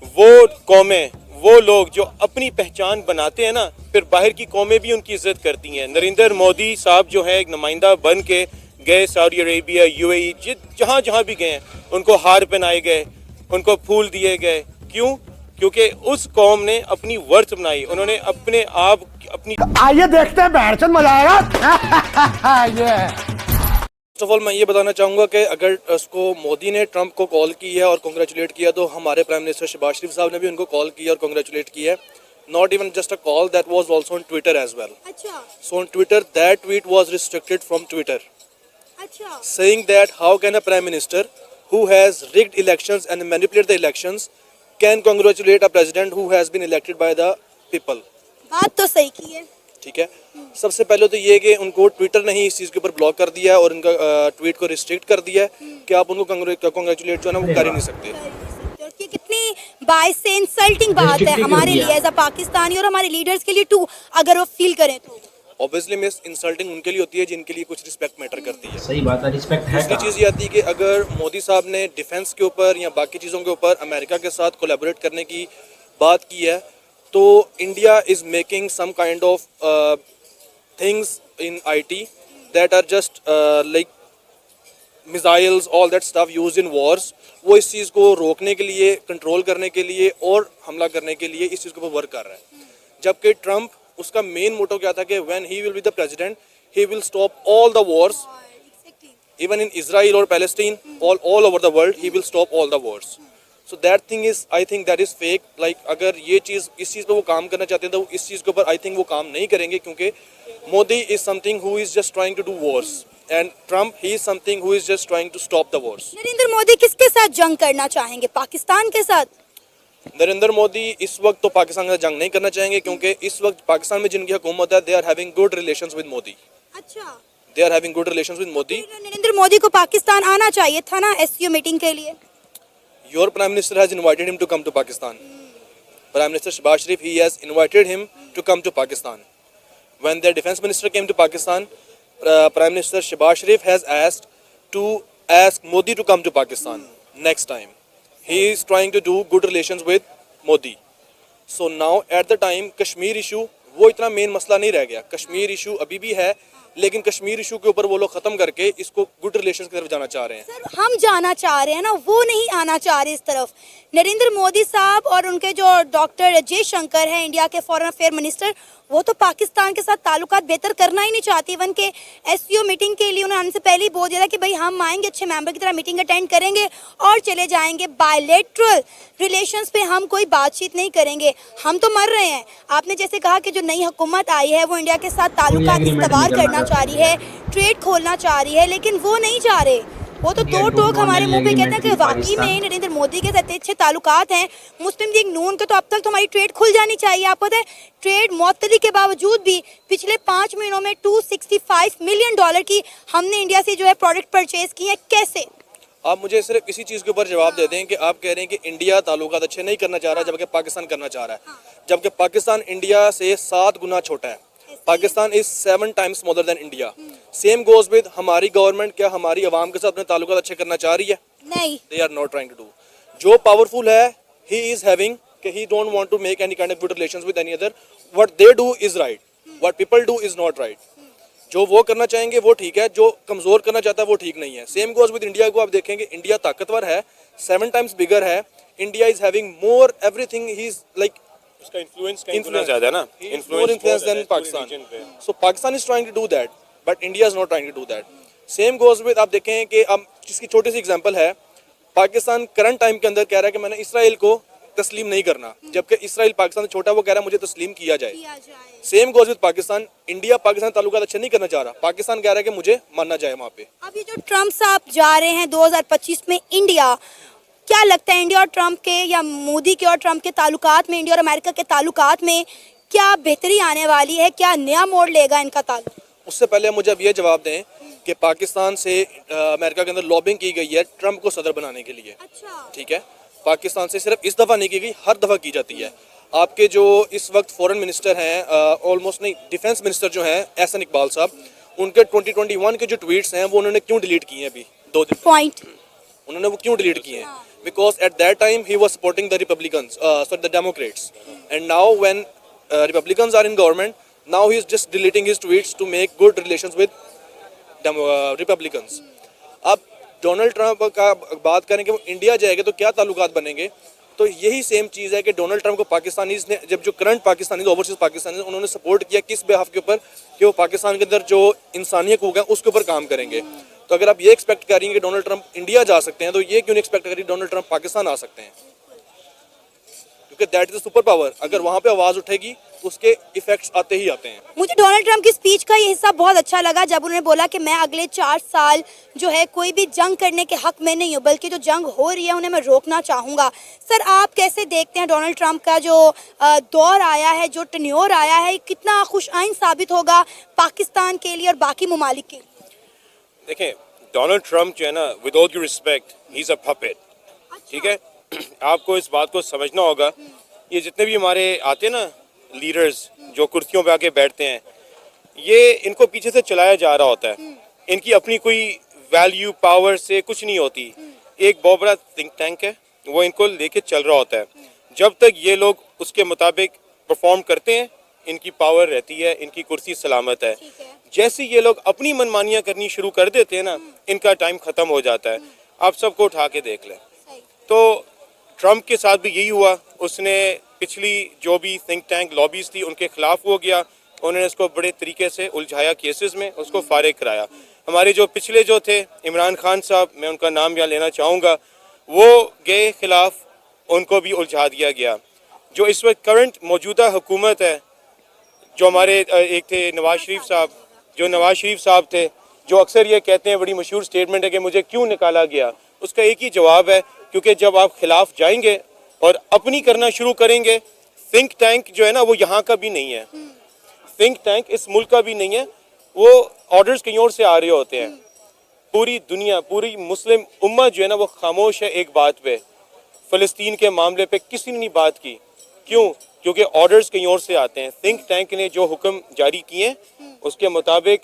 वो कौमें, वो लोग जो अपनी पहचान बनाते हैं ना, फिर बाहर की कौमें भी उनकी इज्जत करती हैं। नरेंद्र मोदी साहब जो है एक नुमाइंदा बन के गए सऊदी अरेबिया, यूएई, जहाँ जहाँ भी गए हैं उनको हार पहनाए गए, उनको फूल दिए गए। क्यों? क्योंकि उस कौम ने अपनी वर्थ बनाई, उन्होंने अपने आप अपनी। आइए देखते हैं, बैठचंद मजा आएगा। ये फर्स्ट ऑफ ऑल मैं ये बताना चाहूँगा कि अगर उसको मोदी ने ट्रंप को कॉल की है और कॉन्ग्रेचुलेट किया, तो हमारे प्राइम मिनिस्टर शहबाज शरीफ साहब ने भी उनको कॉल किया और कॉन्ग्रेचुलेट किया है। Not even just a call, that was also on Twitter as well. अच्छा so on Twitter that tweet was restricted from Twitter, अच्छा saying that how can a prime minister who has rigged elections and manipulated the elections can congratulate a president who has been elected by the people। बात तो सही की है। ठीक है, सबसे पहले तो ये कि उनको ट्विटर ने ही इस चीज़ के ऊपर ब्लॉक कर दिया है और उनका ट्वीट को रिस्ट्रिक्ट कर दिया है कि आप उनको कॉन्ग्रेचुलेट जो है ना वो कर ही नहीं सकते। और ये कितनी बाइस से इंसल्टिंग बात है हमारे लिए एज अ पाकिस्तानी और हमारे लीडर्स के लिए टू, अगर वो फील करें तो। ऑब्वियसली मिस इंसल्टिंग उनके लिए होती है जिनके लिए कुछ रिस्पेक्ट मैटर करती है। सही बात है, रिस्पेक्ट है। दूसरी चीज़ ये आती है कि अगर मोदी साहब ने डिफेंस के ऊपर या बाकी चीज़ों के ऊपर अमेरिका के साथ कोलैबोरेट करने की बात की है, तो India is making some kind of things in it that are just like missiles, all that stuff used in wars. वो इस चीज़ को रोकने के लिए, कंट्रोल करने के लिए और हमला करने के लिए इस चीज़ के ऊपर वर्क कर रहा है। जबकि ट्रंप, उसका मेन मोटो क्या था कि when he will be the president he will stop all the Wars, even in Israel or Palestine, all over the world, he will stop all the wars. So that thing is, I think that is fake. Like अगर ये चीज़, इस चीज़ पे वो काम करना चाहते हैं तो इस चीज़ के ऊपर I think वो काम नहीं करेंगे, क्योंकि Modi is something who is just trying to do wars and Trump he is something who is just trying to stop the wars. Narendra Modi किसके साथ जंग करना चाहेंगे? पाकिस्तान के साथ? नरेंद्र मोदी इस वक्त तो पाकिस्तान का जंग नहीं करना चाहेंगे, क्योंकि इस वक्त पाकिस्तान में जिनकी हुकूमत है, they are having good relations with Modi. अच्छा, They are having good relations with Modi. Narendra Modi को पाकिस्तान आना चाहिए था ना एससीओ मीटिंग के लिए। Your Prime Minister has invited him to come to Pakistan. Prime Minister Shehbaz Sharif, he has invited him to come to Pakistan. When their Defense Minister came to Pakistan, Prime Minister Shehbaz Sharif has asked to ask Modi to come to Pakistan next time. He is trying to do good relations with Modi. So now at the time Kashmir issue वो इतना main मसला नहीं रह गया। Kashmir issue अभी भी है, लेकिन कश्मीर इशू के ऊपर वो लोग खत्म करके इसको गुड रिलेशंस की तरफ जाना चाह रहे हैं। सर हम जाना चाह रहे हैं ना, वो नहीं आना चाह रहे इस तरफ। नरेंद्र मोदी साहब और उनके जो डॉक्टर जयशंकर हैं इंडिया के फॉरेन अफेयर मिनिस्टर, वो तो पाकिस्तान के साथ ताल्लुकात बेहतर करना ही नहीं चाहती। इवन के एससीओ मीटिंग के लिए उन्होंने आने से पहले ही बोल दिया था कि भाई हम आएंगे, अच्छे मेंबर की तरह मीटिंग अटेंड करेंगे और चले जाएंगे। बायलैटरल रिलेशंस पे हम कोई बातचीत नहीं करेंगे, हम तो मर रहे हैं। आपने जैसे कहा कि जो नई हुकूमत आई है वो इंडिया के साथ ताल्लुकात इस्तवार करना चाह रही है, ट्रेड खोलना चाह रही है, लेकिन वो नहीं चाह रहे। वो तो दो टोक हमारे मुंह पे कहते हैं कि वाकई में नरेंद्र मोदी के साथ अच्छे ताल्लुकात हैं मुस्लिम लीग नून के, तो अब तक तो हमारी ट्रेड खुल जानी चाहिए। आपको पता है ट्रेड मुअत्तली के बावजूद भी पिछले 5 महीनों में $265 मिलियन की हमने इंडिया से जो है प्रोडक्ट परचेज की है। कैसे? आप मुझे सिर्फ इसी चीज़ के ऊपर जवाब दे दें कि आप कह रहे हैं कि इंडिया ताल्लुकात अच्छे नहीं करना चाह रहा, जबकि पाकिस्तान करना चाह रहा है, जबकि पाकिस्तान इंडिया से 7 गुना छोटा है। Pakistan is 7 times smaller than India. Same goes with हमारी गवर्नमेंट, क्या हमारी आवाम के साथ अपने ताल्लुकात अच्छे करना चाह रही है? नहीं, they are not trying to do. जो पावरफुल है ही इज हैविंग कि he don't want to make any kind of good relations with any other. What they do is right, what people do is not right. जो वो करना चाहेंगे वो ठीक है, जो कमजोर करना चाहता है वो ठीक नहीं है। सेम गोज विद इंडिया को आप देखेंगे, इंडिया ताकतवर है, 7 टाइम्स बिगर है। India is having more everything, he is like उसका इन्फ्लुएंस ज्यादा है ना, influence than Pakistan. So Pakistan is trying to do that, but India is not trying to do that. Same goes with, आप देखें कि अब जिसकी छोटी सी एग्जांपल है, पाकिस्तान करंट टाइम के अंदर कह रहा है कि मैंने इसराइल को तस्लीम नहीं करना, जबकि इसराइल पाकिस्तान से छोटा, वो कह रहा है मुझे तस्लीम किया जाए। Same goes with Pakistan, India Pakistan ताल्लुकात अच्छे नहीं करना चाह रहा, पाकिस्तान कह रहा है कि मुझे मानना जाए वहाँ पे। अब ये जो ट्रम्प साहब जा रहे हैं 2025 में इंडिया, क्या लगता है इंडिया और ट्रम्प के या मोदी के और ट्रम्प के ताल्लुकात में, इंडिया और अमेरिका के ताल्लुकात में क्या बेहतरी आने वाली है? क्या नया मोड़ लेगा इनका ताल्लुक? उससे पहले मुझे अब ये जवाब दें कि पाकिस्तान से अमेरिका के अंदर लॉबिंग की गई है ट्रम्प को सदर बनाने के लिए। अच्छा, ठीक है, पाकिस्तान से सिर्फ इस दफ़ा नहीं की गई, हर दफ़ा की जाती है। आपके जो इस वक्त फॉरेन मिनिस्टर हैं, ऑलमोस्ट नहीं, डिफेंस मिनिस्टर जो हैं एहसन इकबाल साहब, उनके 2021 के जो ट्वीट्स हैं वो उन्होंने क्यों डिलीट किए हैं? अभी 2 दिन पॉइंट उन्होंने वो क्यों डिलीट किए हैं? because at that time he was supporting the Republicans, the Democrats, and now when Republicans are in government, now he is just deleting his tweets to make good relations with Republicans. अब Donald Trump का बात करें कि वो India जाएगा तो क्या ताल्लुकात बनेंगे, तो यही सेम चीज़ है कि डोनाल्ड ट्रंप को पाकिस्तानीज़ ने, जब जो करंट पाकिस्तानी ओवरसीज पाकिस्तानी, उन्होंने सपोर्ट किया किस बेहाफ के ऊपर कि वो पाकिस्तान के अंदर जो इंसानी हकूक़ है उसके ऊपर काम करेंगे। तो अगर आप ये एक्सपेक्ट कर रही हैं कि डोनाल्ड ट्रंप इंडिया जा सकते हैं, तो ये क्यों नहीं एक्सपेक्ट करिए डोनाल्ड ट्रंप पाकिस्तान आ सकते हैं, क्योंकि that is the super power. अगर वहाँ पे आवाज़ उठेगी तो उसके इफेक्ट्स आते ही आते हैं। मुझे डोनाल्ड ट्रंप की स्पीच का ये हिस्सा बहुत अच्छा लगा जब उन्होंने बोला कि मैं अगले 4 साल जो है कोई भी जंग करने के हक में नहीं हूँ, बल्कि जो जंग हो रही है उन्हें मैं रोकना चाहूँगा। सर, आप कैसे देखते हैं डोनाल्ड ट्रंप का जो दौर आया है, जो टेन्योर आया है, कितना खुशआइन साबित होगा पाकिस्तान के लिए और बाकी ममालिक के लिए? देखें, डोनाल्ड ट्रंप जो है ना, with all due respect, he is a puppet. ठीक है, आपको इस बात को समझना होगा। ये जितने भी हमारे आते हैं ना लीडर्स जो कुर्सियों पे आके बैठते हैं, ये इनको पीछे से चलाया जा रहा होता है। इनकी अपनी कोई वैल्यू पावर से कुछ नहीं होती। एक बहुत बड़ा थिंक टैंक है, वो इनको लेके चल रहा होता है। जब तक ये लोग उसके मुताबिक परफॉर्म करते हैं, इनकी पावर रहती है, इनकी कुर्सी सलामत है। जैसे ये लोग अपनी मनमानियाँ करनी शुरू कर देते हैं ना, इनका टाइम ख़त्म हो जाता है। आप सबको उठा के देख लें। तो ट्रंप के साथ भी यही हुआ। उसने पिछली जो भी थिंक टैंक लॉबीज थी उनके खिलाफ हो गया, उन्होंने उसको बड़े तरीके से उलझाया, केसेस में उसको फारिग कराया। हमारे जो पिछले जो थे इमरान खान साहब, मैं उनका नाम यहाँ लेना चाहूँगा, वो गए खिलाफ, उनको भी उलझा दिया गया। जो इस वक्त करंट मौजूदा हुकूमत है, जो हमारे एक थे नवाज शरीफ साहब, जो नवाज शरीफ साहब थे, जो अक्सर ये कहते हैं, बड़ी मशहूर स्टेटमेंट है कि मुझे क्यों निकाला गया। उसका एक ही जवाब है, क्योंकि जब आप खिलाफ जाएंगे और अपनी करना शुरू करेंगे, थिंक टैंक जो है ना वो यहाँ का भी नहीं है, थिंक टैंक इस मुल्क का भी नहीं है, वो ऑर्डर्स कहीं और से आ रहे होते हैं। पूरी दुनिया, पूरी मुस्लिम उम्मा जो है ना वो खामोश है एक बात पे, फ़लस्तीन के मामले पे किसी ने नहीं बात की। क्यों? क्योंकि ऑर्डर्स कहीं और से आते हैं। थिंक टैंक ने जो हुक्म जारी किए उसके मुताबिक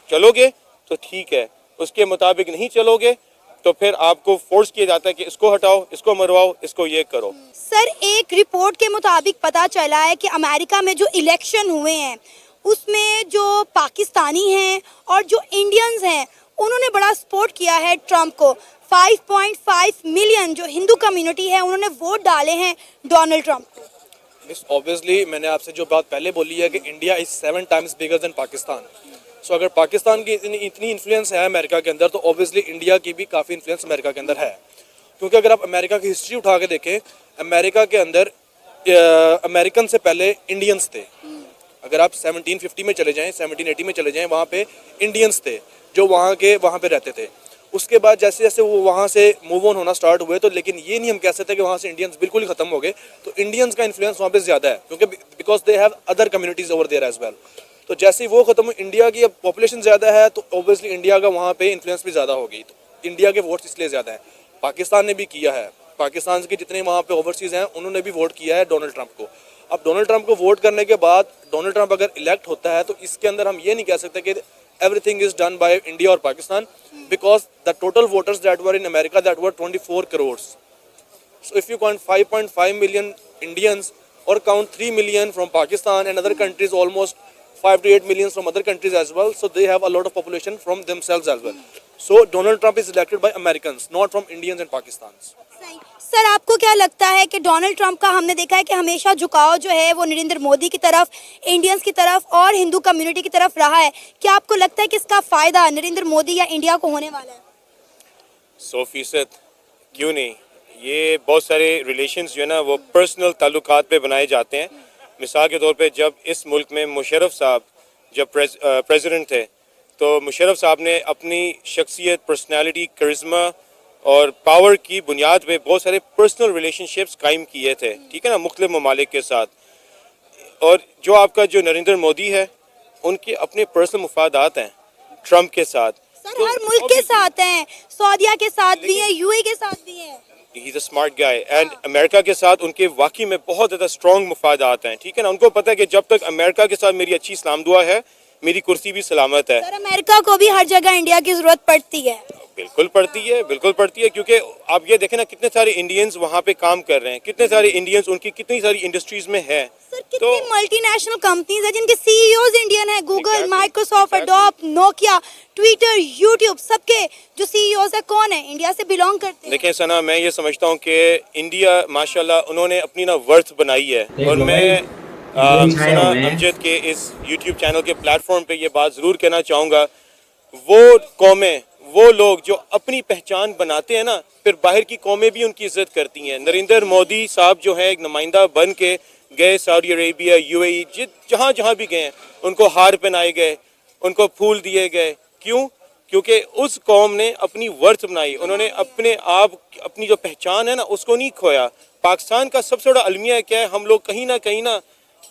चलोगे तो ठीक है, उसके मुताबिक नहीं चलोगे तो फिर आपको फोर्स किया जाता है कि इसको हटाओ, इसको मरवाओ, इसको ये करो। सर, एक रिपोर्ट के मुताबिक पता चला है कि अमेरिका में जो इलेक्शन हुए हैं उसमें जो पाकिस्तानी हैं और जो इंडियंस हैं उन्होंने बड़ा सपोर्ट किया है ट्रंप को। 5.5 मिलियन जो हिंदू कम्युनिटी है उन्होंने वोट डाले हैं डोनाल्ड ट्रंप को। मिस ऑब्वियसली मैंने आपसे जो बात पहले बोली है कि India is 7 times bigger than Pakistan. So अगर पाकिस्तान की इतनी इन्फ्लुएंस है अमेरिका के अंदर, तो ऑब्वियसली इंडिया की भी काफ़ी इन्फ्लुएंस अमेरिका के अंदर है। क्योंकि अगर आप अमेरिका की हिस्ट्री उठा के देखें, अमेरिका के अंदर अमेरिकन से पहले इंडियंस थे। अगर आप 1750 में चले जाएं, 1780 में चले जाएं, वहाँ पे इंडियंस थे जो वहाँ पे रहते थे। उसके बाद जैसे जैसे वो वहाँ से मूव ऑन होना स्टार्ट हुए, तो लेकिन ये नहीं हम कह सकते कि वहाँ से इंडियंस बिल्कुल ही खत्म हो गए। तो इंडियंस का इन्फ्लुएंस वहाँ पे ज़्यादा है, क्योंकि because they have other communities over there as well. तो जैसे ही वो खत्म हुई, इंडिया की अब पॉपुलेशन ज़्यादा है, तो ऑब्वियसली इंडिया का वहाँ पे इन्फ्लुएंस भी ज़्यादा हो गई। तो इंडिया के वोट्स इसलिए ज़्यादा हैं। पाकिस्तान ने भी किया है, पाकिस्तान के जितने वहाँ पे ओवरसीज़ हैं उन्होंने भी वोट किया है डोनाल्ड ट्रंप को। अब डोनाल्ड ट्रंप को वोट करने के बाद डोनाल्ड ट्रंप अगर इलेक्ट होता है, तो इसके अंदर हम ये नहीं कह सकते कि everything is done by India or Pakistan, because the total voters that were in America, that were 24 crores. So if you count 5.5 million Indians or count 3 million from Pakistan and other countries, almost 5 to 8 million from other countries as well, so they have a lot of population from themselves as well. So Donald Trump is elected by Americans, not from Indians and Pakistans. Sir, आपको क्या लगता है कि Donald Trump का हमने देखा है कि हमेशा झुकाव जो है वो नरेंद्र मोदी की तरफ, इंडियंस की तरफ और हिंदू कम्युनिटी की तरफ रहा है। क्या आपको लगता है कि इसका फ़ायदा नरेंद्र मोदी या इंडिया को होने वाला है? 100% क्यों नहीं। ये बहुत सारे रिलेशंस जो है ना वो पर्सनल ताल्लुकात पे बनाए जाते हैं। मिसाल के तौर पे जब इस मुल्क में मुशर्रफ साहब जब प्रेसिडेंट थे, तो मुशर्रफ साहब ने अपनी शख्सियत, पर्सनालिटी, करिश्मा और पावर की बुनियाद पे बहुत सारे पर्सनल रिलेशनशिप्स कायम किए थे, ठीक है ना, मुख्तलिफ ममालिक के साथ। और जो आपका जो नरेंद्र मोदी है, उनके अपने पर्सनल मुफादात हैं ट्रंप के साथ। सर, हर मुल्क के साथ हैं, सऊदीया के साथ भी हैं, यूएई के साथ भी हैं। He is a smart guy and America के साथ उनके वाकई में बहुत ज़्यादा स्ट्रॉन्ग मुफादात हैं, ठीक है ना। उनको पता है कि जब तक अमेरिका के साथ मेरी अच्छी इस्लाम दुआ है, मेरी कुर्सी भी सलामत है। सर, अमेरिका को भी हर जगह इंडिया की ज़रूरत पड़ती है। बिल्कुल पड़ती है, बिल्कुल पड़ती है, क्योंकि आप ये देखें ना कितने सारे इंडियंस वहाँ पे काम कर रहे हैं, कितने सारे इंडियंस उनकी कितनी सारी इंडस्ट्रीज में है। सर कितनी मल्टीनेशनल कंपनीज है जिनके सीईओज इंडियन है, Google, Exactly, Microsoft, adobe, Nokia, Twitter, YouTube, सबके जो सीईओज है कौन है, इंडिया से बिलोंग करते हैं। देखें सना, मैं ये समझता हूँ कि इंडिया माशाल्लाह उन्होंने अपनी ना वर्थ बनाई है, और मैं सना अमजद के इस यूट्यूब चैनल के प्लेटफॉर्म पे ये बात ज़रूर कहना चाहूँगा, वो कौमें, वो लोग जो अपनी पहचान बनाते हैं ना, फिर बाहर की कौमें भी उनकी इज्जत करती हैं। नरेंद्र मोदी साहब जो है एक नुमाइंदा बन के गए सऊदी अरेबिया, यूएई, जहाँ जहाँ भी गए उनको हार पहनाए गए, उनको फूल दिए गए। क्यों? क्योंकि उस कौम ने अपनी वर्थ बनाई, उन्होंने अपने आप, अपनी जो पहचान है ना उसको नहीं खोया। पाकिस्तान का सबसे बड़ा अलमिया क्या है, हम लोग कहीं ना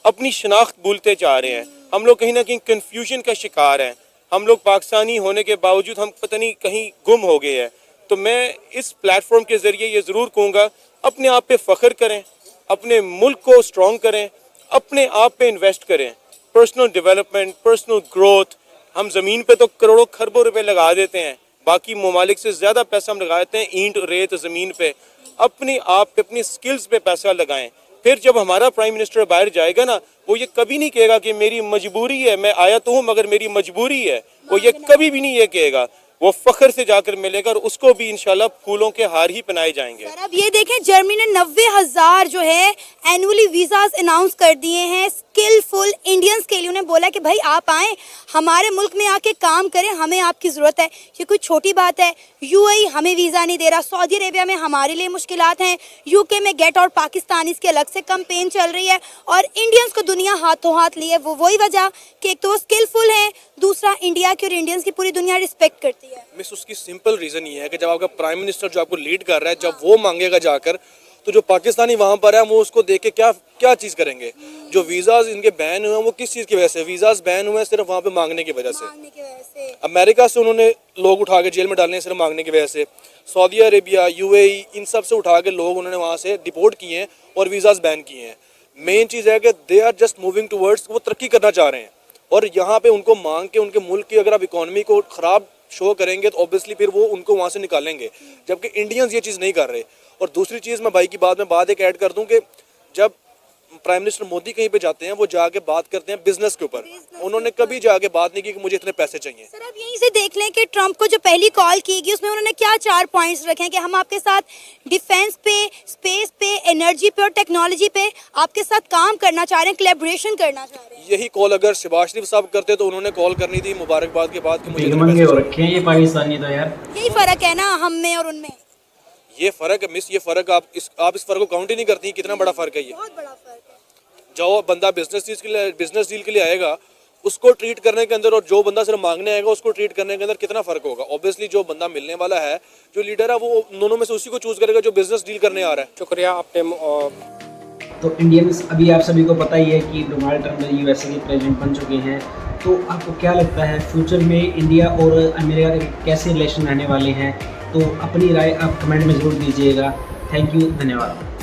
अपनी शनाख्त भूलते जा रहे हैं, हम लोग कहीं ना कहीं कन्फ्यूजन का शिकार हैं, हम लोग पाकिस्तानी होने के बावजूद हम पता नहीं कहीं गुम हो गए हैं। तो मैं इस प्लेटफॉर्म के ज़रिए ये ज़रूर कहूँगा, अपने आप पे फ़ख्र करें, अपने मुल्क को स्ट्रॉन्ग करें, अपने आप पे इन्वेस्ट करें, पर्सनल डेवलपमेंट, पर्सनल ग्रोथ। हम ज़मीन पे तो करोड़ों खरबों रुपए लगा देते हैं, बाकी ममालिक से ज़्यादा पैसा हम लगाते हैं ईंट रेत ज़मीन पे। अपने आप पे, अपनी स्किल्स पे पैसा लगाएं। फिर जब हमारा प्राइम मिनिस्टर बाहर जाएगा ना, वो ये कभी नहीं कहेगा कि मेरी मजबूरी है, मैं आया तो हूँ मगर मेरी मजबूरी है, वो ये कभी भी नहीं ये कहेगा। वो फख्र से जाकर मिलेगा और उसको भी इंशाल्लाह फूलों के हार ही पहनाए जाएंगे। सर अब ये देखें, जर्मनी ने 90,000 जो है एनुअली वीज़ास अनाउंस कर दिए हैं स्किलफुल इंडियंस के लिए। उन्हें बोला कि भाई आप आएँ, हमारे मुल्क में आके काम करें, हमें आपकी ज़रूरत है। ये कोई छोटी बात है। यूएई हमें वीज़ा नहीं दे रहा, सऊदी अरेबिया में हमारे लिए मुश्किलात हैं, यूके में गेट आउट पाकिस्तानीज़ की अलग से कैंपेन चल रही है, और इंडियंस को दुनिया हाथों हाथ लिए। वो वही वजह कि एक तो वो स्किलफुल हैं, दूसरा इंडिया की और इंडियंस की पूरी दुनिया रिस्पेक्ट करती है। मिस, उसकी सिंपल रीज़न ये है कि जब आपका प्राइम मिनिस्टर जो आपको लीड कर रहा है, जब वो मांगेगा जाकर, तो जो पाकिस्तानी वहाँ पर है वो उसको देख के क्या चीज़ करेंगे। जो वीज़ाज इनके बैन हुए हैं वो किस चीज़ की वजह से? वीज़ाज बैन हुए हैं सिर्फ वहाँ पे मांगने की वजह से। अमेरिका से उन्होंने लोग उठा के जेल में डालने सिर्फ मांगने की वजह से। सऊदी अरेबिया, यूएई, इन सब से उठा के लोग उन्होंने वहाँ से डिपोर्ट किए हैं और वीज़ाज बैन किए हैं। मेन चीज़ है कि they are just moving towards, वो तरक्की करना चाह रहे हैं, और यहाँ पे उनको मांग के उनके मुल्क की अगर आप इकॉनमी को ख़राब शो करेंगे तो ऑब्वियसली फिर वो उनको वहाँ से निकालेंगे, जबकि इंडियंस ये चीज़ नहीं कर रहे। और दूसरी चीज़, मैं भाई की बात में बात एक ऐड कर दूं कि जब प्राइम मिनिस्टर मोदी कहीं पे जाते हैं वो जाके बात करते हैं बिजनेस के ऊपर, उन्होंने कभी जाके बात नहीं की कि मुझे इतने पैसे चाहिए। सर आप यहीं से देख लें कि ट्रंप को जो पहली कॉल की गई उसमें उन्होंने क्या 4 पॉइंट्स रखे हैं कि हम आपके साथ डिफेंस पे, स्पेस पे, एनर्जी पे और टेक्नोलॉजी पे आपके साथ काम करना चाह रहे हैं, कोलैबोरेशन करना चाह रहे हैं। यही कॉल अगर शहबाज शरीफ साहब करते तो उन्होंने कॉल करनी थी मुबारकबाद के बाद कि मुझे इतने मंगे पैसे हो चाहिए। रखे हैं ये पाकिस्तानी तो यार। यही फर्क है ना हम में और उनमें, ये फ़र्क है मिस, ये फ़र्क आप इस फ़र्क को काउंट ही नहीं करती। कितना बड़ा फ़र्क है ये। बहुत बड़ा फर्क है। जो बंदा बिजनेस डील के लिए आएगा उसको ट्रीट करने के अंदर और जो बंदा सिर्फ मांगने आएगा उसको ट्रीट करने के अंदर कितना फ़र्क होगा। ऑब्वियसली जो बंदा मिलने वाला है, जो लीडर है, वो दोनों में से उसी को चूज़ करेगा जो बिजनेस डील करने आ रहा है। शुक्रिया आपने। तो इंडियंस, अभी आप सभी को पता ही है कि डोनाल्ड ट्रंप यूएसए के प्रेसिडेंट बन चुके हैं। तो आपको क्या लगता है फ्यूचर में इंडिया और अमेरिका के कैसे रिलेशन रहने वाले हैं? तो अपनी राय आप कमेंट में ज़रूर दीजिएगा। थैंक यू, धन्यवाद।